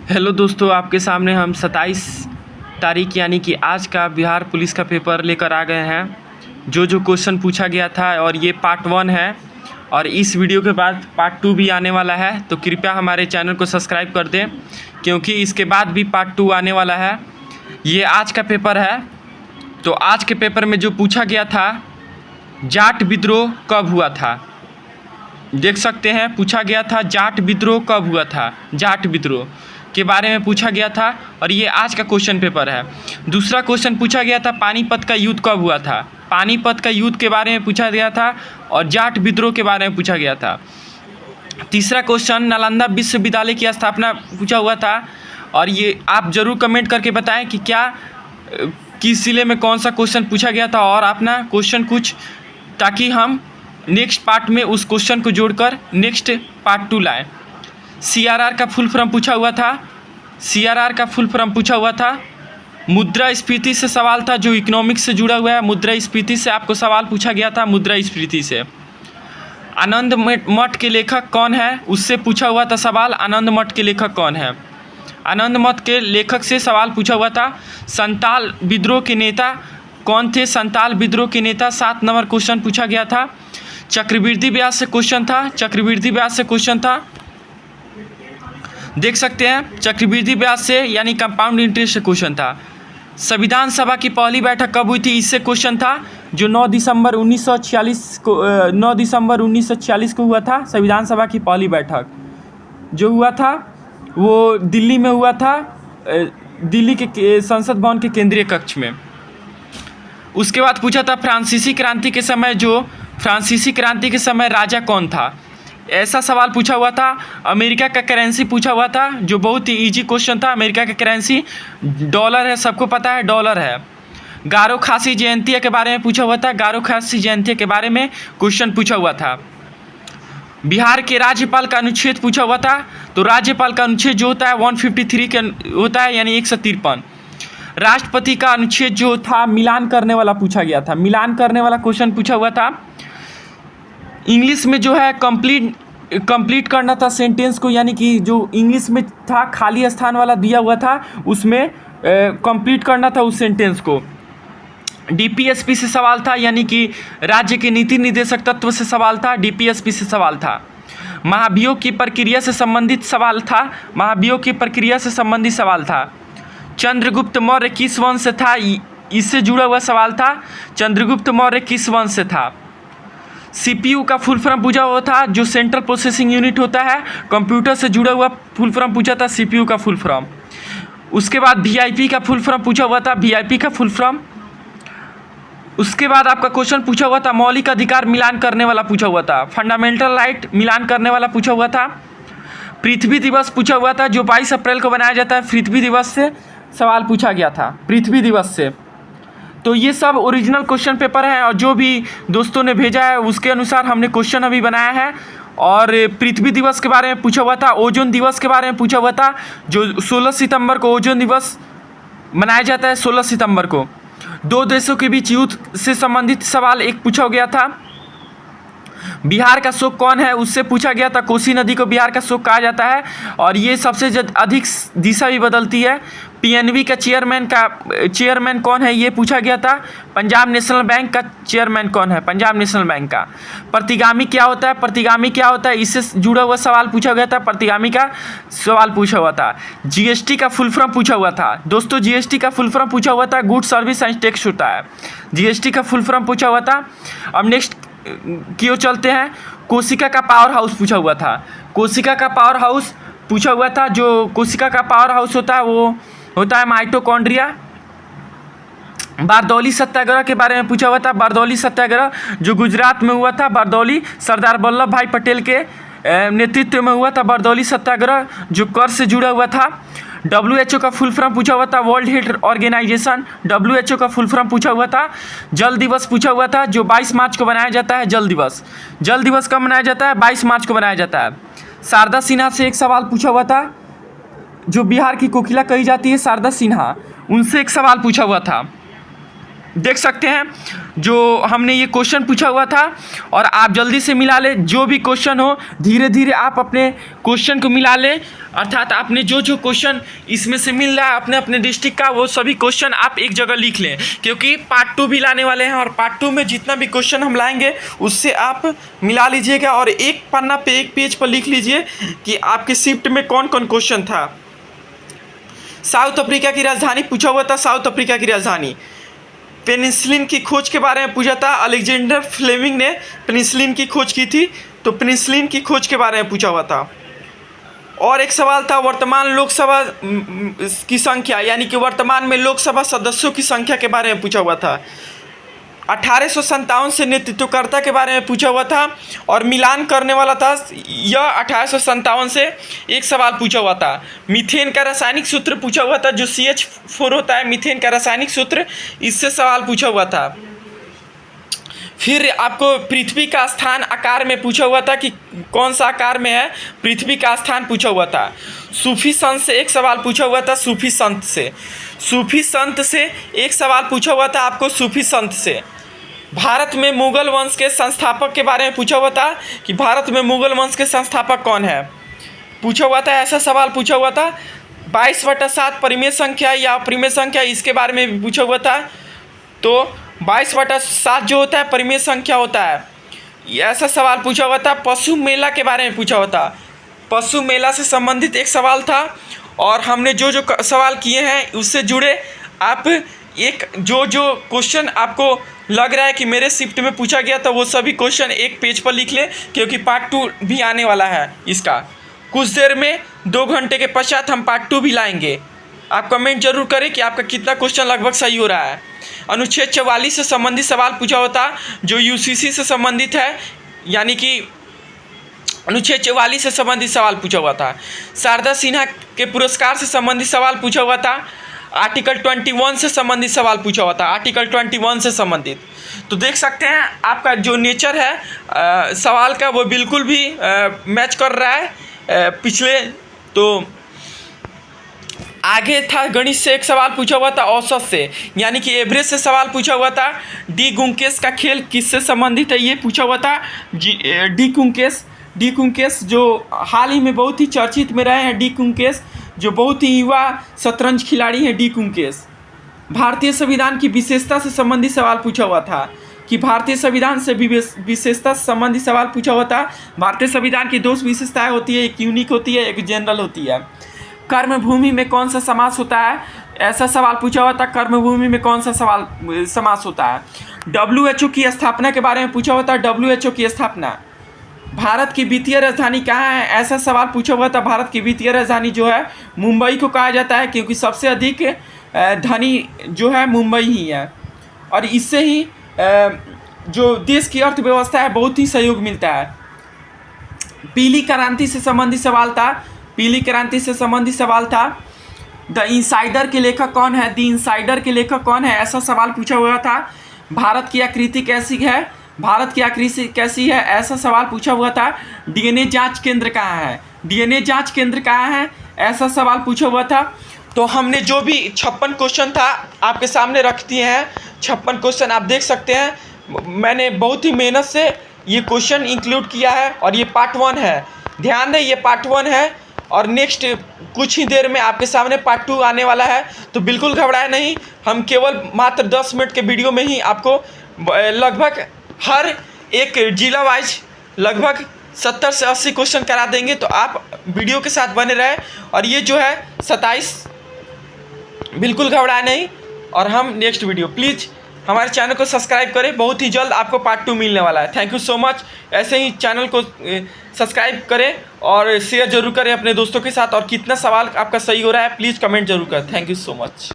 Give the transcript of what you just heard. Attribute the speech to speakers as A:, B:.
A: Hello दोस्तों, आपके सामने हम 27 तारीख यानी कि आज का बिहार पुलिस का पेपर लेकर आ गए हैं। जो क्वेश्चन पूछा गया था और ये पार्ट 1 है और इस वीडियो के बाद पार्ट 2 भी आने वाला है, तो कृपया हमारे चैनल को सब्सक्राइब कर दें क्योंकि इसके बाद भी पार्ट 2 आने वाला है। ये आज का पेपर है। तो आज के पेपर में जो पूछा गया था, जाट विद्रोह कब हुआ था, देख सकते हैं। पूछा गया था जाट विद्रोह कब हुआ था, जाट विद्रोह के बारे में पूछा गया था और ये आज का क्वेश्चन पेपर है। दूसरा क्वेश्चन पूछा गया था पानीपत का युद्ध कब हुआ था, पानीपत का युद्ध के बारे में पूछा गया था और जाट विद्रोह के बारे में पूछा गया था। तीसरा क्वेश्चन नालंदा विश्वविद्यालय की स्थापना पूछा हुआ था और ये आप ज़रूर कमेंट करके बताएं कि क्या किस जिले में कौन सा क्वेश्चन पूछा गया था और अपना क्वेश्चन कुछ, ताकि हम नेक्स्ट पार्ट में उस क्वेश्चन को जोड़कर नेक्स्ट पार्ट 2 लाएँ। CRR का फुल फॉर्म पूछा हुआ था, CRR का फुल फॉर्म पूछा हुआ था। मुद्रास्फीति से सवाल था जो इकोनॉमिक्स से जुड़ा हुआ है। मुद्रास्फीति से आपको सवाल पूछा गया था, मुद्रास्फीति से। आनंद मठ के लेखक कौन है, उससे पूछा हुआ था सवाल, आनंद मठ के लेखक कौन है, आनंद मठ के लेखक से सवाल पूछा हुआ था। संताल विद्रोह के नेता कौन थे, संताल विद्रोह के नेता 7 नंबर क्वेश्चन पूछा गया था। चक्रवृद्धि ब्याज से क्वेश्चन था, चक्रवृद्धि ब्याज से क्वेश्चन था, देख सकते हैं। चक्रवृद्धि ब्याज से यानी कंपाउंड इंटरेस्ट से क्वेश्चन था। संविधान सभा की पहली बैठक कब हुई थी, इससे क्वेश्चन था, जो 9 दिसंबर 1946 को हुआ था। संविधान सभा की पहली बैठक जो हुआ था वो दिल्ली में हुआ था, दिल्ली के संसद भवन के केंद्रीय कक्ष में। उसके बाद पूछा था फ्रांसीसी क्रांति के समय, जो फ्रांसीसी क्रांति के समय राजा कौन था, ऐसा सवाल पूछा हुआ था। अमेरिका का करेंसी पूछा हुआ था, जो बहुत ही इजी क्वेश्चन था। अमेरिका का करेंसी डॉलर है, सबको पता है डॉलर है। गारो खासी जयंतिया के बारे में पूछा हुआ था, गारो खासी जयंतिया के बारे में क्वेश्चन पूछा हुआ था। बिहार के राज्यपाल का अनुच्छेद पूछा हुआ था, तो राज्यपाल का अनुच्छेद जो होता है 153 के होता है, यानी 153। राष्ट्रपति का अनुच्छेद जो था मिलान करने वाला पूछा गया था, मिलान करने वाला क्वेश्चन पूछा हुआ था। इंग्लिश में जो है कंप्लीट करना था सेंटेंस को, यानी कि जो इंग्लिश में था खाली स्थान वाला दिया हुआ था उसमें कंप्लीट करना था उस सेंटेंस को। DPSP से सवाल था, यानी कि राज्य के नीति निर्देशक तत्व से सवाल था, DPSP से सवाल था। महाभियोग की प्रक्रिया से संबंधित सवाल था, महाभियोग की प्रक्रिया से संबंधित सवाल था। चंद्रगुप्त मौर्य किस वंश से था, इससे जुड़ा हुआ सवाल था, चंद्रगुप्त मौर्य किस वंश से था। CPU का फुल फॉर्म पूछा हुआ था, जो सेंट्रल प्रोसेसिंग यूनिट होता है, कंप्यूटर से जुड़ा हुआ फुल फॉर्म पूछा था, CPU का फुल फॉर्म। उसके बाद VIP का फुल फॉर्म पूछा हुआ था, VIP का फुल फॉर्म। उसके बाद आपका क्वेश्चन पूछा हुआ था मौलिक अधिकार मिलान करने वाला पूछा हुआ था, फंडामेंटल राइट मिलान करने वाला पूछा हुआ था। पृथ्वी दिवस पूछा हुआ था, जो 22 अप्रैल को मनाया जाता है, पृथ्वी दिवस से सवाल पूछा गया था, पृथ्वी दिवस से। तो ये सब ओरिजिनल क्वेश्चन पेपर है और जो भी दोस्तों ने भेजा है उसके अनुसार हमने क्वेश्चन अभी बनाया है। और पृथ्वी दिवस के बारे में पूछा हुआ था, ओजोन दिवस के बारे में पूछा हुआ था, जो 16 सितंबर को ओजोन दिवस मनाया जाता है, 16 सितंबर को। 2 देशों के बीच युद्ध से संबंधित सवाल एक पूछा गया था। बिहार का शोक कौन है, उससे पूछा गया था। कोसी नदी को बिहार का शोक कहा जाता है और ये सबसे अधिक दिशा भी बदलती है। PNB का चेयरमैन कौन है, ये पूछा गया था। पंजाब नेशनल बैंक का चेयरमैन कौन है, पंजाब नेशनल बैंक का। प्रतिगामी क्या होता है, प्रतिगामी क्या होता है, इससे जुड़ा हुआ सवाल पूछा गया था, प्रतिगामी का सवाल पूछा हुआ था। GST का फुल फॉर्म पूछा हुआ था दोस्तों, GST का फुल फॉर्म पूछा हुआ था, गुड सर्विस एंड टैक्स होता है, GST का फुल फॉर्म पूछा हुआ था। अब नेक्स्ट की ओर चलते हैं। कोशिका का पावर हाउस पूछा हुआ था, कोशिका का पावर हाउस पूछा हुआ था। जो कोशिका का पावर हाउस होता है वो होता है माइटोकॉन्ड्रिया। बारदौली सत्याग्रह के बारे में पूछा हुआ था, बारदौली सत्याग्रह जो गुजरात में हुआ था, बारदौली सरदार वल्लभ भाई पटेल के नेतृत्व में हुआ था बारदौली सत्याग्रह, जो कर से जुड़ा हुआ था। WHO का फुल फॉर्म पूछा हुआ था, वर्ल्ड हेल्थ ऑर्गेनाइजेशन, WHO का फुल फॉर्म पूछा हुआ था। जल दिवस पूछा हुआ था, जो 22 मार्च को मनाया जाता है, जल दिवस। जल दिवस कब मनाया जाता है, 22 मार्च को मनाया जाता है। शारदा सिन्हा से एक सवाल पूछा हुआ था, जो बिहार की कोकिला कही जाती है, शारदा सिन्हा, उनसे एक सवाल पूछा हुआ था। देख सकते हैं जो हमने ये क्वेश्चन पूछा हुआ था और आप जल्दी से मिला ले। जो भी क्वेश्चन हो धीरे धीरे आप अपने क्वेश्चन को मिला ले। अर्थात आपने जो जो क्वेश्चन इसमें से मिल रहा है अपने अपने डिस्ट्रिक्ट का, वो सभी क्वेश्चन आप एक जगह लिख लें, क्योंकि पार्ट 2 भी लाने वाले हैं और पार्ट 2 में जितना भी क्वेश्चन हम लाएंगे उससे आप मिला लीजिएगा और एक पन्ना पे एक पेज पर लिख लीजिए कि आपके शिफ्ट में कौन कौन क्वेश्चन था। साउथ अफ्रीका की राजधानी पूछा हुआ था, साउथ अफ्रीका की राजधानी। पेनिसिलिन की खोज के बारे में पूछा था, अलेक्जेंडर फ्लेमिंग ने पेनिसिलिन की खोज की थी, तो पेनिसिलिन की खोज के बारे में पूछा हुआ था। और एक सवाल था वर्तमान लोकसभा की संख्या, यानी कि वर्तमान में लोकसभा सदस्यों की संख्या के बारे में पूछा हुआ था। 1857 से नेतृत्वकर्ता के बारे में पूछा हुआ था और मिलान करने वाला था। यह 1857 से एक सवाल पूछा हुआ था। मीथेन का रासायनिक सूत्र पूछा हुआ था, जो CH4 होता है, मीथेन का रासायनिक सूत्र, इससे सवाल पूछा हुआ था। फिर आपको पृथ्वी का स्थान आकार में पूछा हुआ था कि कौन सा आकार में है, पृथ्वी का स्थान पूछा हुआ था। सूफी संत से एक सवाल पूछा हुआ था, सूफी संत से एक सवाल पूछा हुआ था आपको, सूफी संत से। भारत में मुगल वंश के संस्थापक के बारे में पूछा हुआ था कि भारत में मुगल वंश के संस्थापक कौन है, पूछा हुआ था, ऐसा सवाल पूछा हुआ था। 22/7 परिमेय संख्या या अपरिमेय संख्या, इसके बारे में भी पूछा हुआ था। तो 22/7 जो होता है परिमेय संख्या होता है, ऐसा सवाल पूछा हुआ था। पशु मेला के बारे में पूछा हुआ था, पशु मेला से संबंधित एक सवाल था। और हमने जो जो सवाल किए हैं उससे जुड़े आप एक जो क्वेश्चन आपको लग रहा है कि मेरे शिफ्ट में पूछा गया था, वो सभी क्वेश्चन एक पेज पर लिख लें, क्योंकि पार्ट 2 भी आने वाला है इसका। कुछ देर में 2 घंटे के पश्चात हम पार्ट 2 भी लाएंगे। आप कमेंट जरूर करें कि आपका कितना क्वेश्चन लगभग सही हो रहा है। अनुच्छेद 44 से संबंधित सवाल पूछा होता, जो UCC से संबंधित है, यानी कि अनुच्छेद 44 से संबंधित सवाल पूछा हुआ था। शारदा सिन्हा के पुरस्कार से संबंधित सवाल पूछा हुआ था। आर्टिकल 21 से संबंधित सवाल पूछा हुआ था, आर्टिकल 21 से संबंधित। तो देख सकते हैं आपका जो नेचर है सवाल का, वो बिल्कुल भी मैच कर रहा है पिछले। तो आगे था गणित से एक सवाल पूछा हुआ था, औसत से, यानी कि एवरेज से सवाल पूछा हुआ था। डी कुंकेश का खेल किससे संबंधित है, ये पूछा हुआ था। डी कुंकेश जो हाल ही में बहुत ही चर्चित में रहे हैं, डी कुंकेश जो बहुत ही युवा शतरंज खिलाड़ी हैं, डी कुंकेश। भारतीय संविधान की विशेषता से संबंधित सवाल पूछा हुआ था कि भारतीय संविधान से विशेषता से संबंधित सवाल पूछा हुआ था। भारतीय संविधान की 2 विशेषताएं होती है, एक यूनिक होती है, एक जनरल होती है। कर्मभूमि में कौन सा समास होता है, ऐसा सवाल पूछा हुआ था, कर्मभूमि में कौन सा समास होता है। WHO की स्थापना के बारे में पूछा हुआ था, WHO की स्थापना। भारत की वित्तीय राजधानी कहाँ है, ऐसा सवाल पूछा हुआ था। भारत की वित्तीय राजधानी जो है मुंबई को कहा जाता है, क्योंकि सबसे अधिक धनी जो है मुंबई ही है, और इससे ही जो देश की अर्थव्यवस्था है बहुत ही सहयोग मिलता है। पीली क्रांति से संबंधित सवाल था, पीली क्रांति से संबंधित सवाल था। द इनसाइडर के लेखक कौन है, द इनसाइडर के लेखक कौन है, ऐसा सवाल पूछा हुआ था। भारत की आकृति कैसी है, भारत की आकृति कैसी है, ऐसा सवाल पूछा हुआ था। DNA जांच केंद्र कहाँ है, DNA जांच केंद्र कहाँ है, ऐसा सवाल पूछा हुआ था। तो हमने जो भी 56 क्वेश्चन था आपके सामने रख दिए हैं। 56 क्वेश्चन आप देख सकते हैं, मैंने बहुत ही मेहनत से ये क्वेश्चन इंक्लूड किया है, और ये पार्ट 1 है। ध्यान दें, ये पार्ट 1 है, और नेक्स्ट कुछ ही देर में आपके सामने पार्ट 2 आने वाला है। तो बिल्कुल घबराए नहीं, हम केवल मात्र 10 मिनट के वीडियो में ही आपको लगभग हर एक जिला वाइज लगभग 70 से 80 क्वेश्चन करा देंगे। तो आप वीडियो के साथ बने रहें। और ये जो है 27, बिल्कुल घबराए नहीं। और हम नेक्स्ट वीडियो, प्लीज़ हमारे चैनल को सब्सक्राइब करें, बहुत ही जल्द आपको पार्ट 2 मिलने वाला है। Thank you so much. ऐसे ही चैनल को सब्सक्राइब करें और शेयर जरूर करें अपने दोस्तों के साथ। और कितना सवाल आपका सही हो रहा है प्लीज़ कमेंट जरूर करें। Thank you so much.